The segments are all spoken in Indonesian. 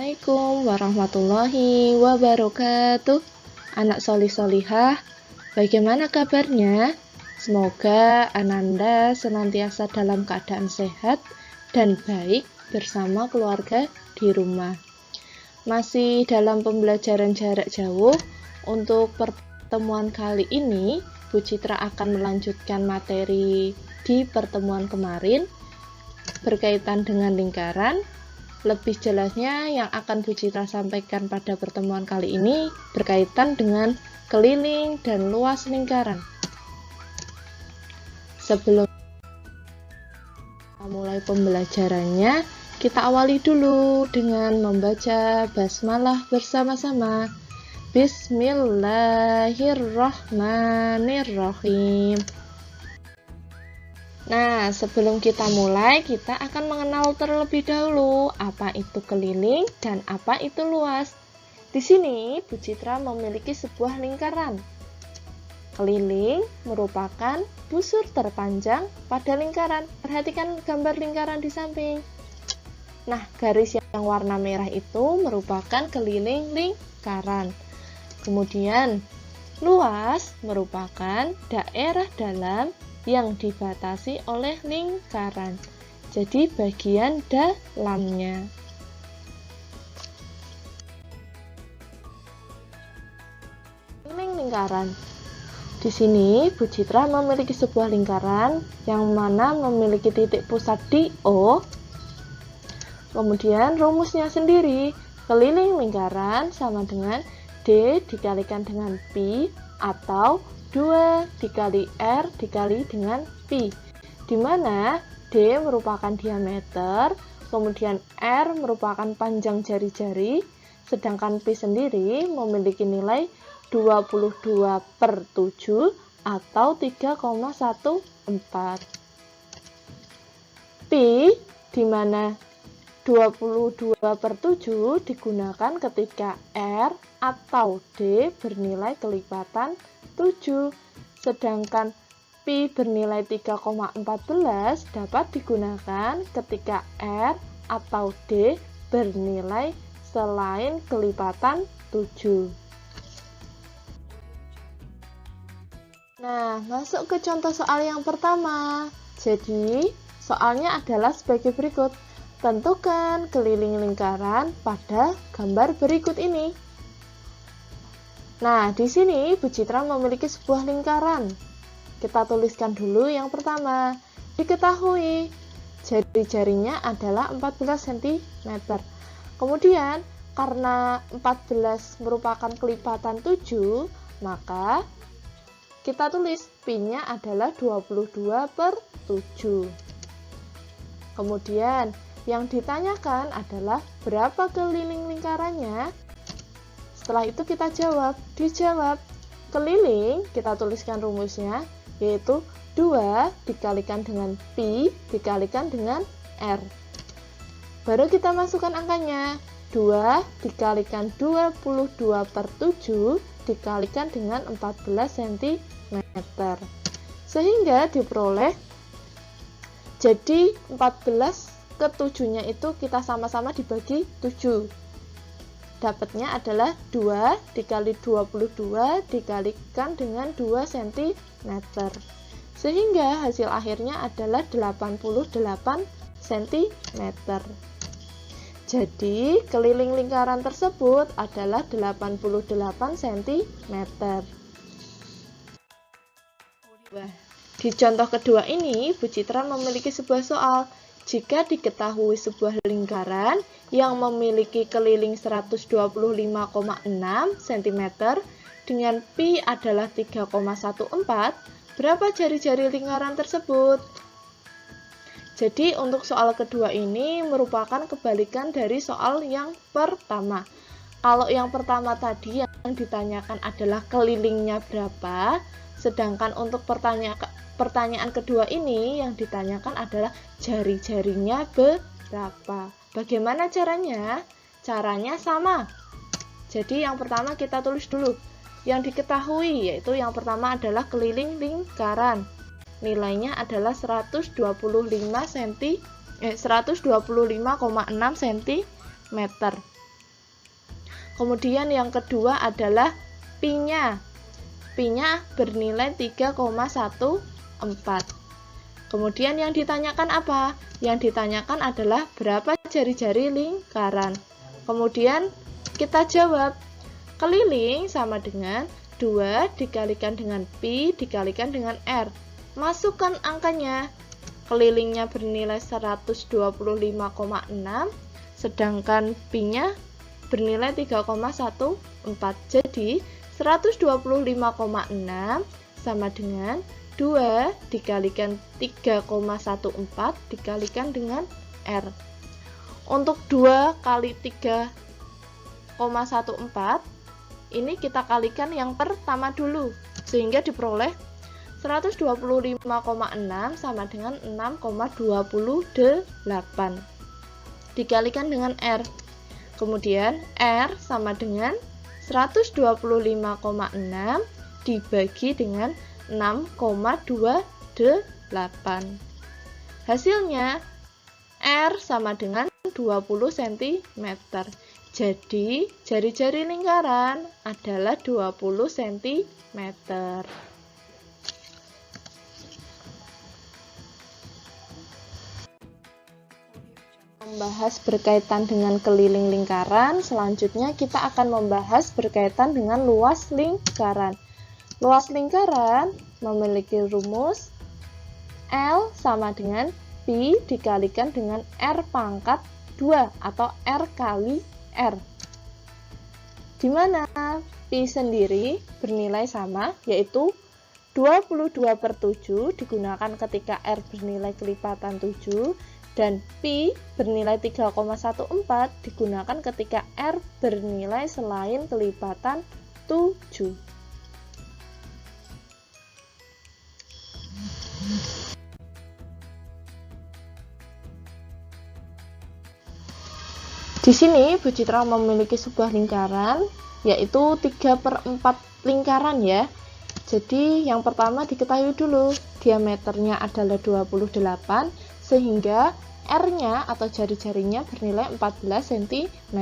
Assalamualaikum warahmatullahi wabarakatuh. Anak solih-solihah, bagaimana kabarnya? Semoga Ananda senantiasa dalam keadaan sehat dan baik bersama keluarga di rumah. Masih dalam pembelajaran jarak jauh. Untuk pertemuan kali ini, Bu Citra akan melanjutkan materi di pertemuan kemarin berkaitan dengan lingkaran. Lebih jelasnya yang akan Bu Citra sampaikan pada pertemuan kali ini berkaitan dengan keliling dan luas lingkaran. Sebelum mulai pembelajarannya, kita awali dulu dengan membaca basmalah bersama-sama. Bismillahirrahmanirrahim. Nah, sebelum kita mulai, kita akan mengenal terlebih dahulu apa itu keliling dan apa itu luas. Di sini, Bu Citra memiliki sebuah lingkaran. Keliling merupakan busur terpanjang pada lingkaran. Perhatikan gambar lingkaran di samping. Nah, garis yang warna merah itu merupakan keliling lingkaran. Kemudian, luas merupakan daerah dalam yang dibatasi oleh lingkaran. Jadi bagian dalamnya. Keliling lingkaran. Di sini Bu Citra memiliki sebuah lingkaran yang mana memiliki titik pusat di O. Kemudian rumusnya sendiri, keliling lingkaran sama dengan D dikalikan dengan Pi atau 2 dikali R dikali dengan Pi, di mana D merupakan diameter, kemudian R merupakan panjang jari-jari, sedangkan Pi sendiri memiliki nilai 22/7 atau 3,14. Pi, di mana 22/7 digunakan ketika R atau D bernilai kelipatan 7, sedangkan Pi bernilai 3,14 dapat digunakan ketika R atau D bernilai selain kelipatan 7. Nah, masuk ke contoh soal yang pertama. Jadi, soalnya adalah sebagai berikut. Tentukan keliling lingkaran pada gambar berikut ini. Nah, di sini Bu Citra memiliki sebuah lingkaran. Kita tuliskan dulu yang pertama. Diketahui jari-jarinya adalah 14 cm. Kemudian, karena 14 merupakan kelipatan 7, maka kita tulis Pi-nya adalah 22/7. Kemudian, yang ditanyakan adalah berapa keliling lingkarannya. Setelah itu kita dijawab. Keliling, kita tuliskan rumusnya, yaitu 2 dikalikan dengan Pi dikalikan dengan R. Baru kita masukkan angkanya, 2 dikalikan 22/7 dikalikan dengan 14 cm. Sehingga diperoleh, jadi 14 ke 7-nya itu kita sama-sama dibagi 7. Dapatnya adalah 2 dikali 22 dikalikan dengan 2 cm. Sehingga hasil akhirnya adalah 88 cm. Jadi, keliling lingkaran tersebut adalah 88 cm. Di contoh kedua ini, Bu Citra memiliki sebuah soal. Jika diketahui sebuah lingkaran yang memiliki keliling 125,6 cm dengan Pi adalah 3,14, berapa jari-jari lingkaran tersebut? Jadi untuk soal kedua ini merupakan kebalikan dari soal yang pertama. Kalau yang pertama tadi yang ditanyakan adalah kelilingnya berapa, sedangkan untuk pertanyaan kedua ini yang ditanyakan adalah jari-jarinya berapa. Bagaimana caranya? Caranya sama. Jadi yang pertama kita tulis dulu. Yang diketahui yaitu yang pertama adalah keliling lingkaran. Nilainya adalah 125,6 cm. Kemudian yang kedua adalah pi-nya. Pi-nya bernilai 3,14. Kemudian yang ditanyakan apa? Yang ditanyakan adalah berapa jari-jari lingkaran. Kemudian kita jawab, keliling sama dengan 2 dikalikan dengan pi dikalikan dengan r. Masukkan angkanya. Kelilingnya bernilai 125,6, sedangkan pi-nya bernilai 3,14. Jadi 125,6 sama dengan 2 dikalikan 3,14 dikalikan dengan R. Untuk 2 kali 3,14 ini kita kalikan yang pertama dulu, sehingga diperoleh 125,6 sama dengan 6,28 dikalikan dengan R. Kemudian R sama dengan 125,6 dibagi dengan 6,28. Hasilnya R sama dengan 20 cm. Jadi jari-jari lingkaran adalah 20 cm. Membahas berkaitan dengan keliling lingkaran, selanjutnya kita akan membahas berkaitan dengan luas lingkaran. Luas lingkaran memiliki rumus L sama dengan pi dikalikan dengan R pangkat 2 atau R kali R. Di mana pi sendiri bernilai sama, yaitu 22/7 digunakan ketika R bernilai kelipatan 7, dan pi bernilai 3,14 digunakan ketika R bernilai selain kelipatan 7. Di sini Bu Citra memiliki sebuah lingkaran, yaitu 3/4 lingkaran ya. Jadi yang pertama diketahui dulu, diameternya adalah 28, sehingga R-nya atau jari-jarinya bernilai 14 cm.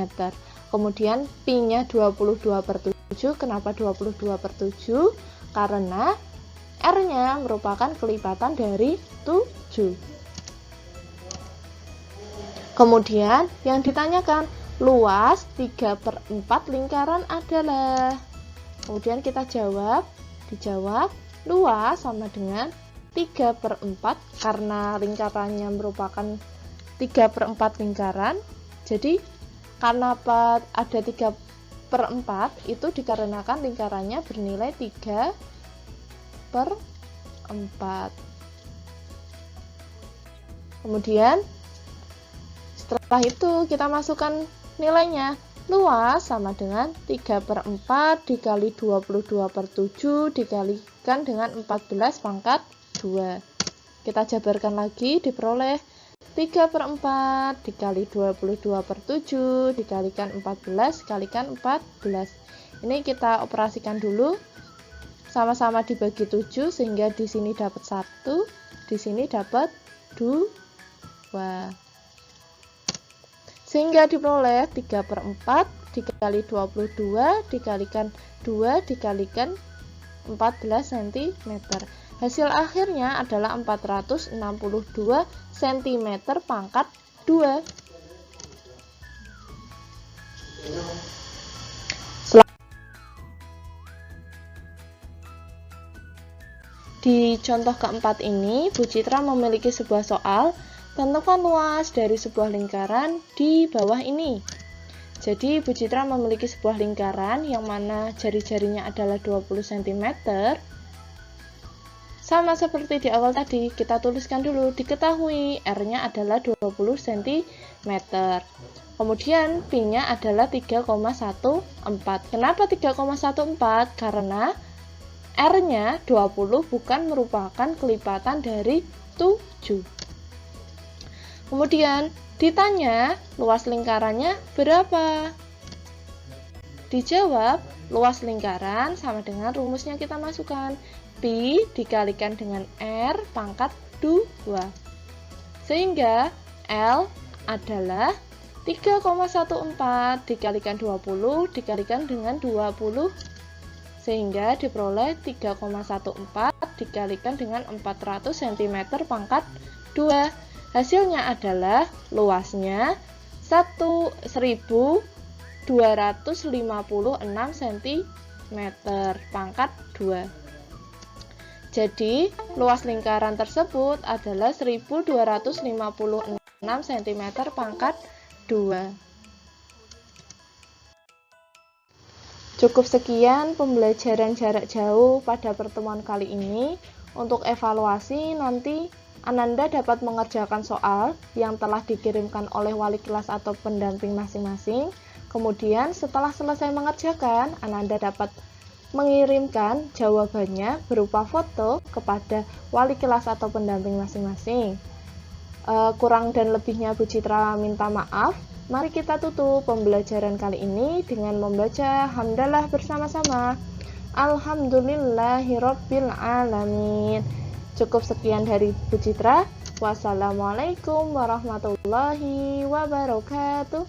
Kemudian pi-nya 22/7. Kenapa 22/7? Karena R-nya merupakan kelipatan dari 7. Kemudian yang ditanyakan, luas 3/4 lingkaran adalah. Kemudian kita dijawab luas sama dengan 3/4, karena lingkarannya merupakan 3/4 lingkaran. Jadi karena ada 3/4 itu dikarenakan lingkarannya bernilai 3/4. Kemudian setelah itu kita masukkan nilainya. Luas sama dengan 3/4 dikali 22/7 dikalikan dengan 14 pangkat 2. Kita jabarkan lagi, diperoleh 3/4 dikali 22/7 dikalikan 14 kalikan 14. Ini kita operasikan dulu. Sama-sama dibagi 7 sehingga di sini dapat 1, di sini dapat 2. Sehingga diperoleh 3/4 dikali 22 dikalikan 2 dikalikan 14 cm. Hasil akhirnya adalah 462 cm pangkat 2. Di contoh keempat ini, Bu Citra memiliki sebuah soal, tentukan luas dari sebuah lingkaran di bawah ini. Jadi Bu Citra memiliki sebuah lingkaran yang mana jari-jarinya adalah 20 cm. Sama seperti di awal tadi, kita tuliskan dulu, diketahui R-nya adalah 20 cm. Kemudian pi-nya adalah 3,14. Kenapa 3,14? Karena R-nya 20 bukan merupakan kelipatan dari 7. Kemudian ditanya luas lingkarannya berapa? Dijawab, luas lingkaran sama dengan rumusnya kita masukkan. Pi dikalikan dengan R pangkat 2. Sehingga L adalah 3,14 dikalikan 20 dikalikan dengan 20 sehingga diperoleh 3,14 dikalikan dengan 400 cm pangkat 2. Hasilnya adalah luasnya 1256 cm pangkat 2. Jadi, luas lingkaran tersebut adalah 1256 cm pangkat 2. Cukup sekian pembelajaran jarak jauh pada pertemuan kali ini. Untuk evaluasi, nanti Ananda dapat mengerjakan soal yang telah dikirimkan oleh wali kelas atau pendamping masing-masing. Kemudian setelah selesai mengerjakan, Ananda dapat mengirimkan jawabannya berupa foto kepada wali kelas atau pendamping masing-masing. Kurang dan lebihnya Bu Citra minta maaf. Mari kita tutup pembelajaran kali ini dengan membaca hamdalah bersama-sama. Alhamdulillahirabbil alamin. Cukup sekian dari Bu Citra. Wassalamualaikum warahmatullahi wabarakatuh.